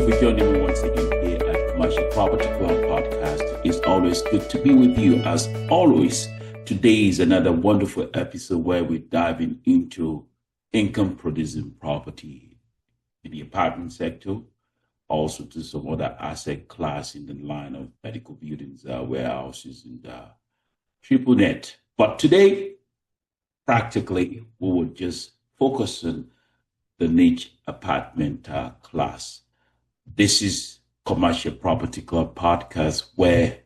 for joining me once again here at Commercial Property Club Podcast. It's always good to be with you as always. Today is another wonderful episode where we're diving into income producing property in the apartment sector, also to some other asset class in the line of medical buildings, warehouses, and triple net. But today, practically, we will just focus on the niche apartment class. This is Commercial Property Club podcast where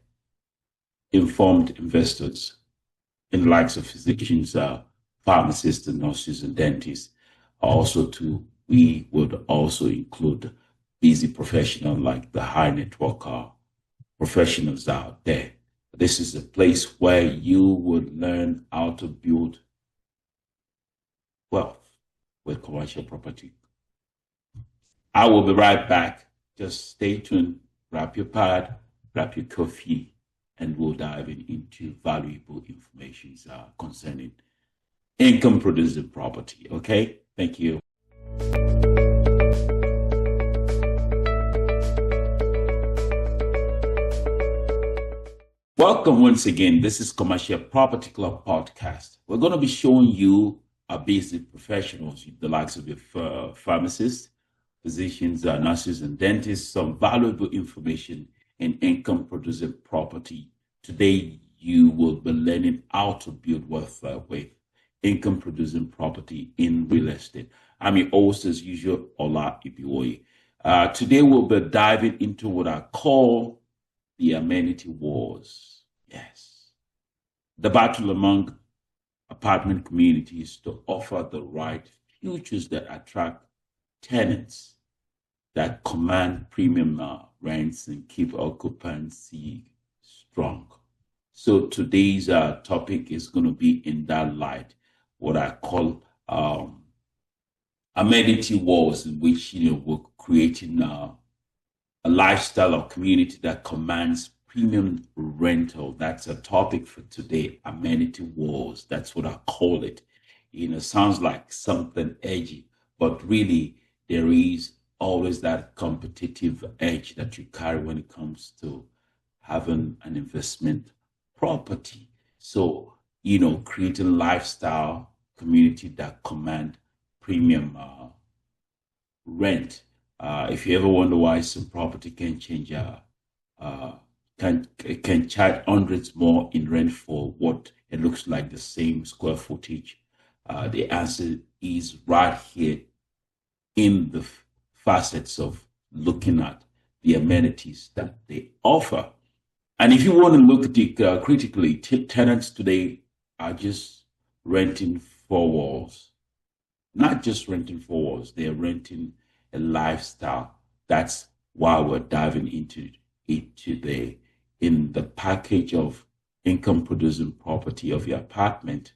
informed investors in the likes of physicians, pharmacists, and nurses and dentists, we would also include busy professionals like the high network professionals out there. This is a place where you would learn how to build wealth with commercial property. I will be right back. Just stay tuned, grab your pad, grab your coffee, and we'll dive into valuable information concerning income producing property. Okay? Thank you. Welcome once again. This is Commercial Property Club Podcast. We're going to be showing you our basic professionals, the likes of your pharmacists, physicians, nurses, and dentists, some valuable information in income producing property. Today, you will be learning how to build wealth with income producing property in real estate. I'm your host, as usual, Ola Ibiwoye. Today, we'll be diving into what I call the amenity wars. Yes. The battle among apartment communities to offer the right futures that attract tenants that command premium rents and keep occupancy strong. So today's topic is going to be in that light, what I call amenity wars, in which we're creating a lifestyle or community that commands premium rental. That's a topic for today. Amenity wars. That's what I call it. Sounds like something edgy, but really there is always that competitive edge that you carry when it comes to having an investment property. So, creating lifestyle community that command premium rent. If you ever wonder why some property can change, can charge hundreds more in rent for what it looks like the same square footage, the answer is right here in the facets of looking at the amenities that they offer. And if you want to look at it critically, tenants today are just renting four walls. Not just renting four walls, they're renting a lifestyle. That's why we're diving into it today. In the package of income producing property of your apartment,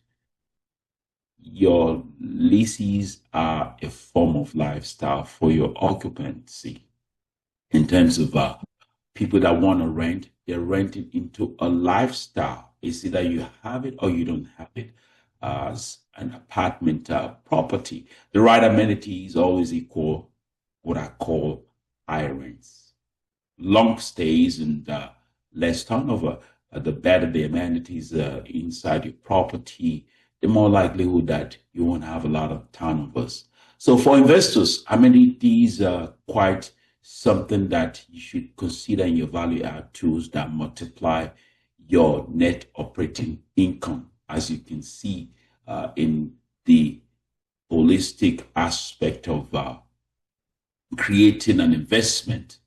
your leases are a form of lifestyle for your occupancy. In terms of people that want to rent, they're renting into a lifestyle. It's either you have it or you don't have it as an apartment property. The right amenity is always equal what I call high rents, long stays, and less turnover. The better the amenities inside your property, the more likelihood that you won't have a lot of turnovers. So for investors, amenities are quite something that you should consider in your value add tools that multiply your net operating income. As you can see in the holistic aspect of creating an investment,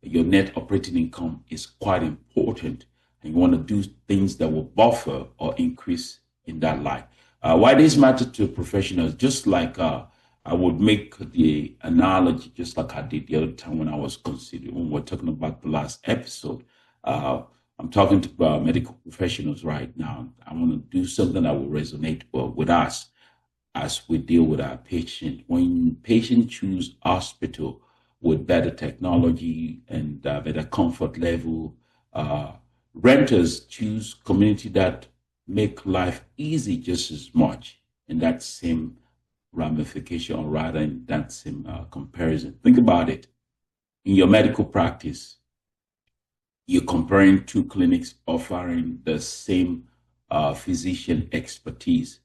your net operating income is quite important, and you want to do things that will buffer or increase in that light. Why this matter to professionals? Just like I would make the analogy, just like I did the other time when I was considering, when we're talking about the last episode. I'm talking to medical professionals right now. I want to do something that will resonate with us as we deal with our patient. When patients choose hospital with better technology and better comfort level, renters choose community that make life easy just as much in that same ramification, or rather in that same comparison. Think about it. In your medical practice, you're comparing two clinics offering the same physician expertise.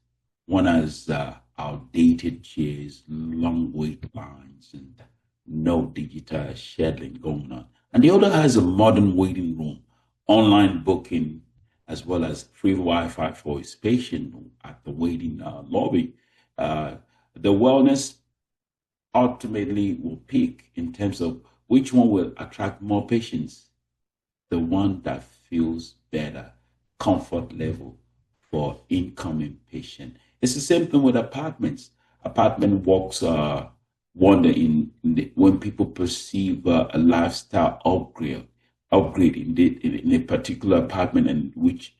One has outdated chairs, long wait lines, and no digital scheduling going on. And the other has a modern waiting room, online booking, as well as free Wi-Fi for his patient at the waiting lobby. Uh, the wellness ultimately will pick in terms of which one will attract more patients, the one that feels better, comfort level for incoming patient. It's the same thing with apartments. Apartment walks wonder when people perceive a lifestyle upgrade in a particular apartment in which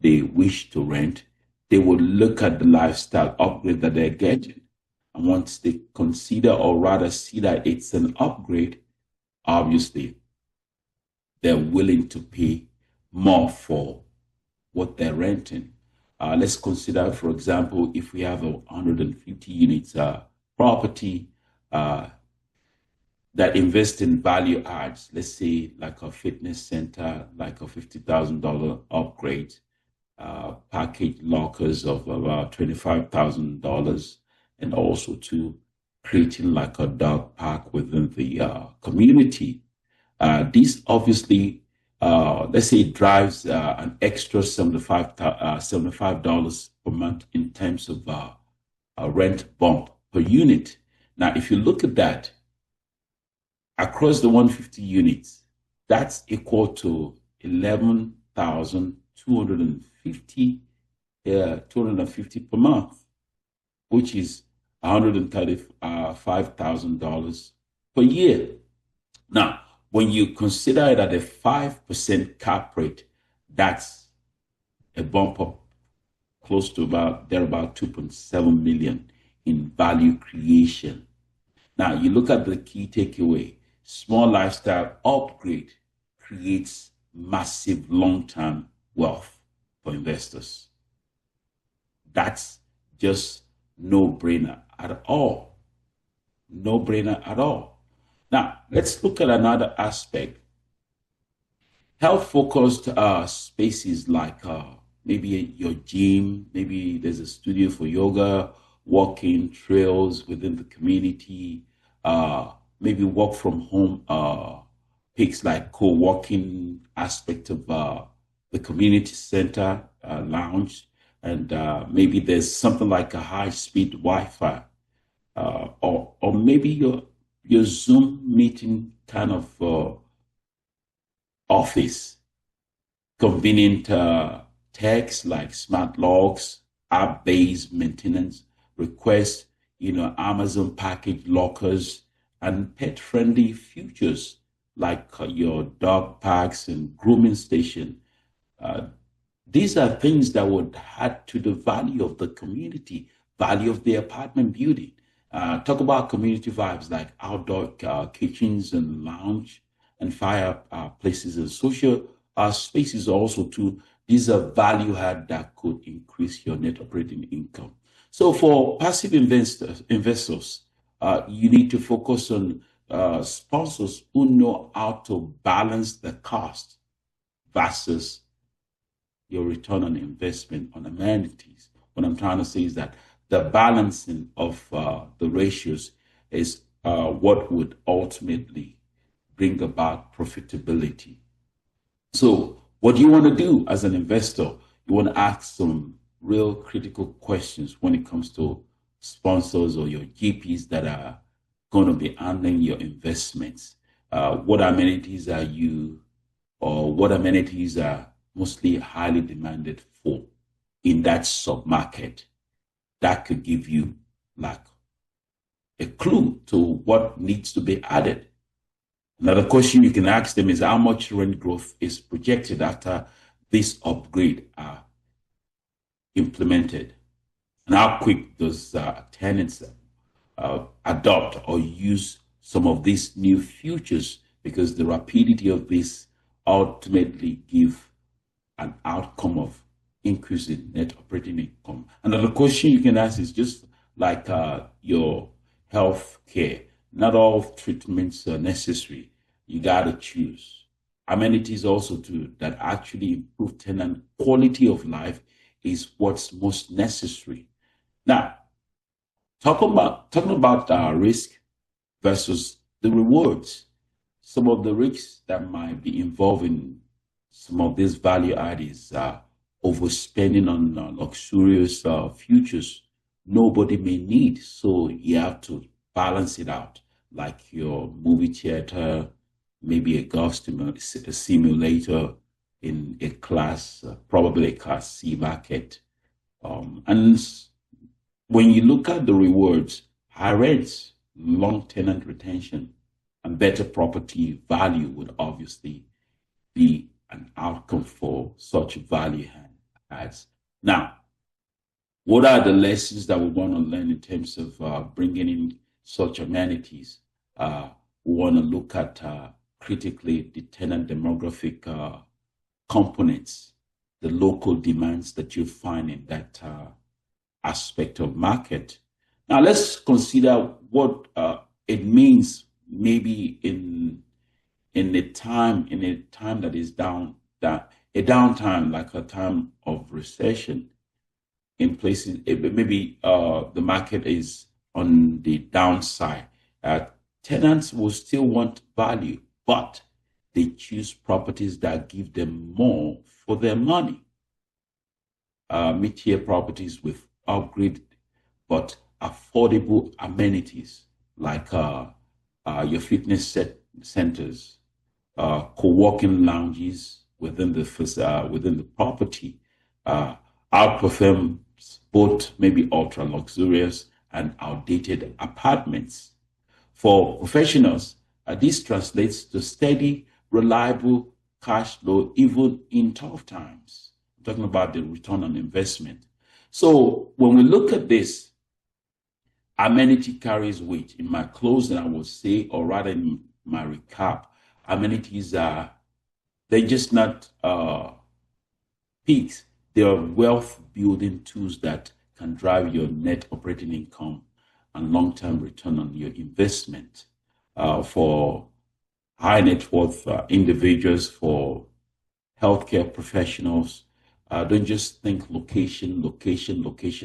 they wish to rent. They would look at the lifestyle upgrade that they're getting. And once they consider or rather see that it's an upgrade, obviously they're willing to pay more for what they're renting. Let's consider, for example, if we have a 150 units property that invest in value adds, let's say like a fitness center, like a $50,000 upgrade, package lockers of about $25,000, and also to creating like a dog park within the community. This obviously, let's say, it drives an extra $75 per month in terms of a rent bump per unit. Now, if you look at that across the 150 units, that's equal to 11,250 250 per month, which is $135,000 per year. Now, when you consider it at a 5% cap rate, that's a bump up close to about 2.7 million in value creation. Now, you look at the key takeaway: small lifestyle upgrade creates massive long-term wealth for investors. That's just no brainer at all. No brainer at all. Now, let's look at another aspect. Health focused spaces like maybe your gym, maybe there's a studio for yoga, walking trails within the community, maybe work from home picks like co-working aspect of the community center lounge, and maybe there's something like a high-speed Wi-Fi, or maybe your Zoom meeting kind of office, convenient techs like smart logs, app-based maintenance requests, Amazon package lockers, and pet-friendly features like your dog parks and grooming station. Uh, these are things that would add to the value of the community, value of the apartment building. Talk about community vibes like outdoor kitchens and lounge and fire places and social spaces also too. These are value add that could increase your net operating income. So for passive investors, you need to focus on sponsors who know how to balance the cost versus your return on investment on amenities. What I'm trying to say is that the balancing of the ratios is what would ultimately bring about profitability. So, what do you want to do as an investor? You want to ask some real critical questions when it comes to sponsors or your GPs that are going to be handling your investments. What amenities are you, or what amenities are mostly highly demanded for in that submarket? That could give you like a clue to what needs to be added. Another question you can ask them is how much rent growth is projected after this upgrade are implemented, and how quick does tenants adopt or use some of these new features, because the rapidity of this ultimately give an outcome of increase in net operating income. Another question you can ask is just like your health care. Not all treatments are necessary. You got to choose. Amenities also too that actually improve tenant quality of life is what's most necessary. Now, talking about risk versus the rewards. Some of the risks that might be involved in some of these value add is overspending on luxurious futures nobody may need. So you have to balance it out, like your movie theater, maybe a simulator in a class, probably a class C market. And when you look at the rewards, high rents, long tenant retention, and better property value would obviously be an outcome for such value adds. Now, what are the lessons that we want to learn in terms of bringing in such amenities? We want to look at critically the tenant demographic components, the local demands that you find in that aspect of market. Now, let's consider what it means maybe in a time that is a downtime, like a time of recession. In places maybe the market is on the downside, tenants will still want value, but they choose properties that give them more for their money. Mid-tier properties with upgraded but affordable amenities like your fitness centers, co-working lounges within the property, outperforms both maybe ultra luxurious and outdated apartments. For professionals, this translates to steady, reliable cash flow even in tough times. I'm talking about the return on investment. So when we look at this, amenity carries weight. In my closing, I will say, or rather in my recap, amenities are, they're just not peaks. They are wealth building tools that can drive your net operating income and long-term return on your investment. For high net worth individuals, for healthcare professionals, don't just think location.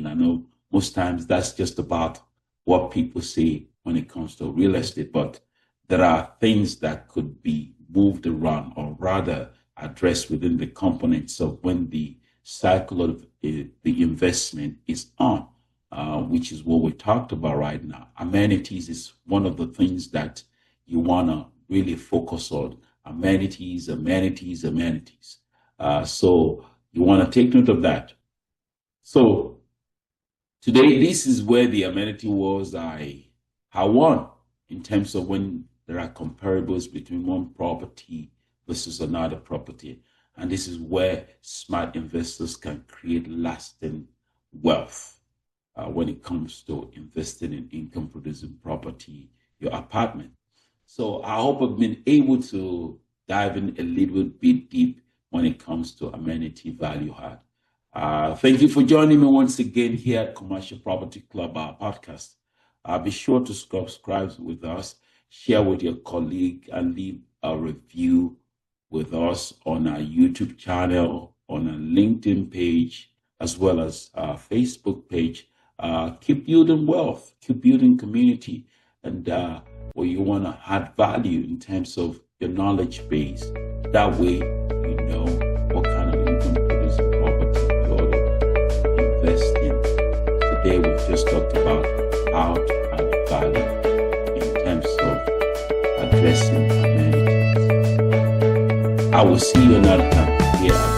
I know most times that's just about what people say when it comes to real estate, but there are things that could be moved around or rather addressed within the components of when the cycle of the investment is on, which is what we talked about right now. Amenities is one of the things that you want to really focus on. Amenities. So you want to take note of that. So today, this is where the amenity was I won in terms of when there are comparables between one property versus another property. And this is where smart investors can create lasting wealth when it comes to investing in income producing property, your apartment. So I hope I've been able to dive in a little bit deep when it comes to amenity value add. Thank you for joining me once again here at Commercial Property Club, our podcast. Be sure to subscribe with us, share with your colleague, and leave a review with us on our YouTube channel, on our LinkedIn page, as well as our Facebook page. Keep building wealth, keep building community, and where you want to add value in terms of your knowledge base. That way, you know what kind of income producing property you ought to invest in. Today, we've just talked about how to add value in terms of addressing amenities. I will see you another time here at